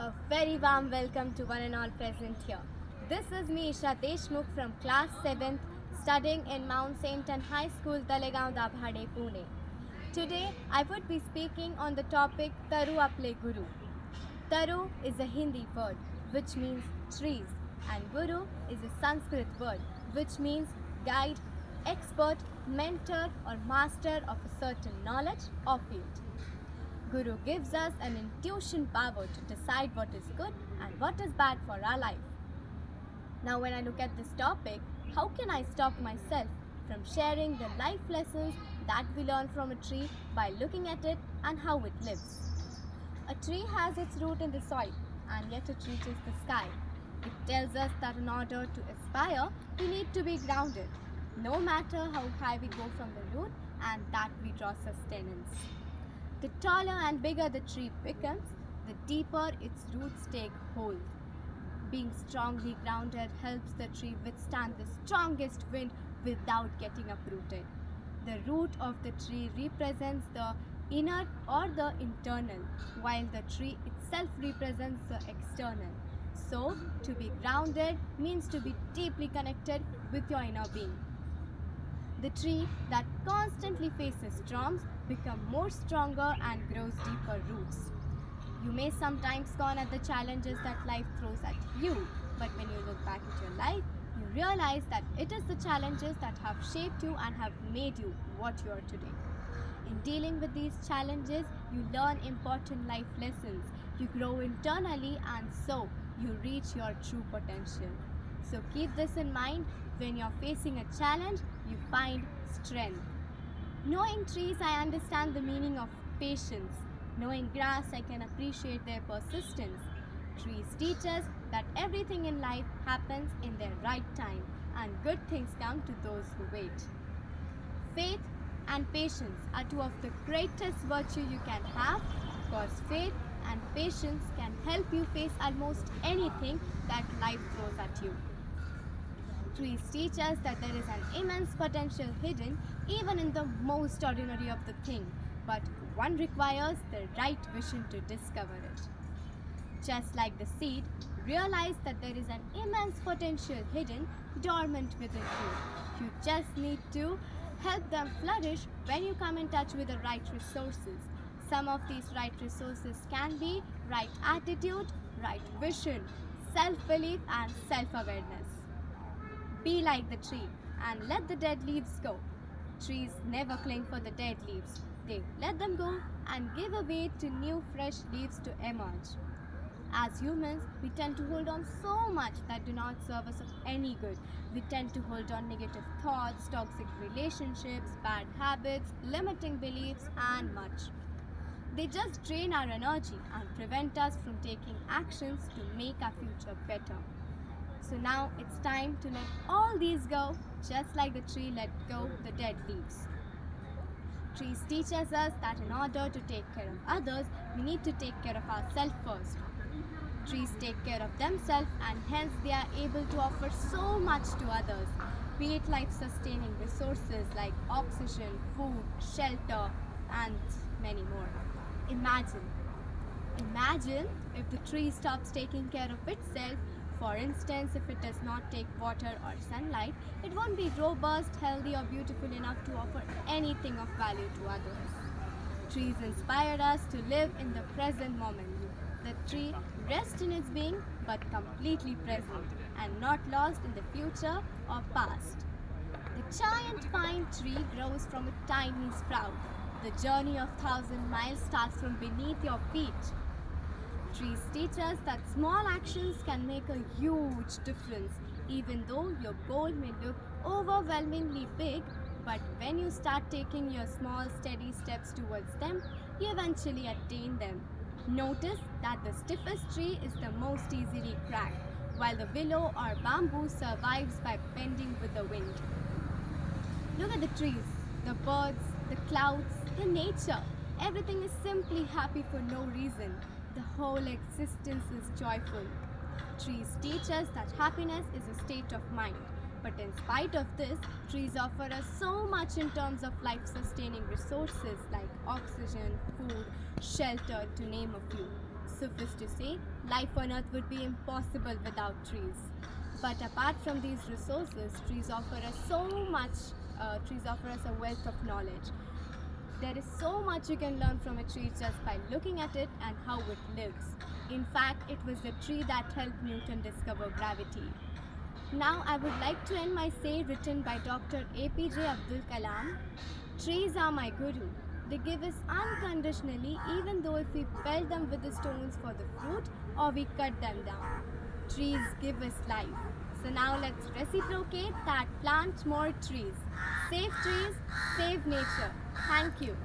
A very warm welcome to one and all present here. This is me Isha Deshmukh from class 7th studying in Mount St. Anne High School, Talegaon, Dabhade, Pune. Today I would be speaking on the topic Taru Aple Guru. Taru is a Hindi word which means trees and Guru is a Sanskrit word which means guide, expert, mentor or master of a certain knowledge or field. Guru gives us an intuition power to decide what is good and what is bad for our life. Now when I look at this topic, how can I stop myself from sharing the life lessons that we learn from a tree by looking at it and how it lives? A tree has its root in the soil and yet it reaches the sky. It tells us that in order to aspire, we need to be grounded, no matter how high we go from the root and that we draw sustenance. The taller and bigger the tree becomes, the deeper its roots take hold. Being strongly grounded helps the tree withstand the strongest wind without getting uprooted. The root of the tree represents the inner or the internal, while the tree itself represents the external. So, to be grounded means to be deeply connected with your inner being. The tree that constantly faces storms becomes more stronger and grows deeper roots. You may sometimes scorn at the challenges that life throws at you, but when you look back at your life, you realize that it is the challenges that have shaped you and have made you what you are today. In dealing with these challenges, you learn important life lessons, you grow internally and so you reach your true potential. So keep this in mind. When you're facing a challenge, you find strength. Knowing trees, I understand the meaning of patience. Knowing grass, I can appreciate their persistence. Trees teach us that everything in life happens in their right time and good things come to those who wait. Faith and patience are two of the greatest virtues you can have, because faith and patience can help you face almost anything that life throws at you. Trees teach us that there is an immense potential hidden even in the most ordinary of the thing, but one requires the right vision to discover it. Just like the seed, realize that there is an immense potential hidden dormant within you. You just need to help them flourish when you come in touch with the right resources. Some of these right resources can be right attitude, right vision, self-belief and self-awareness. Be like the tree and let the dead leaves go. Trees never cling for the dead leaves. They let them go and give way to new fresh leaves to emerge. As humans, we tend to hold on so much that do not serve us of any good. We tend to hold on negative thoughts, toxic relationships, bad habits, limiting beliefs and much. They just drain our energy and prevent us from taking actions to make our future better. So now it's time to let all these go, just like the tree let go the dead leaves. Trees teach us that in order to take care of others, we need to take care of ourselves first. Trees take care of themselves and hence they are able to offer so much to others, be it life-sustaining resources like oxygen, food, shelter and many more. Imagine if the tree stops taking care of itself. For instance, if it does not take water or sunlight, it won't be robust, healthy or beautiful enough to offer anything of value to others. Trees inspire us to live in the present moment. The tree rests in its being but completely present and not lost in the future or past. The giant pine tree grows from a tiny sprout. The journey of 1,000 miles starts from beneath your feet. Trees teach us that small actions can make a huge difference, even though your goal may look overwhelmingly big, but when you start taking your small steady steps towards them, you eventually attain them. Notice that the stiffest tree is the most easily cracked, while the willow or bamboo survives by bending with the wind. Look at the trees, the birds, the clouds, the nature. Everything is simply happy for no reason. The whole existence is joyful. Trees teach us that happiness is a state of mind. But in spite of this, trees offer us so much in terms of life-sustaining resources like oxygen, food, shelter, to name a few. philosophers to say life on earth would be impossible without trees. But apart from these resources, trees offer us so much. Trees offer us a wealth of knowledge. There is so much you can learn from a tree just by looking at it and how it lives. In fact, it was the tree that helped Newton discover gravity. Now I would like to end my say written by Dr. APJ Abdul Kalam. Trees are my guru. They give us unconditionally, even though if we pelt them with the stones for the fruit or we cut them down. Trees give us life. So now let's reciprocate that, plant more trees. Save trees, save nature. Thank you.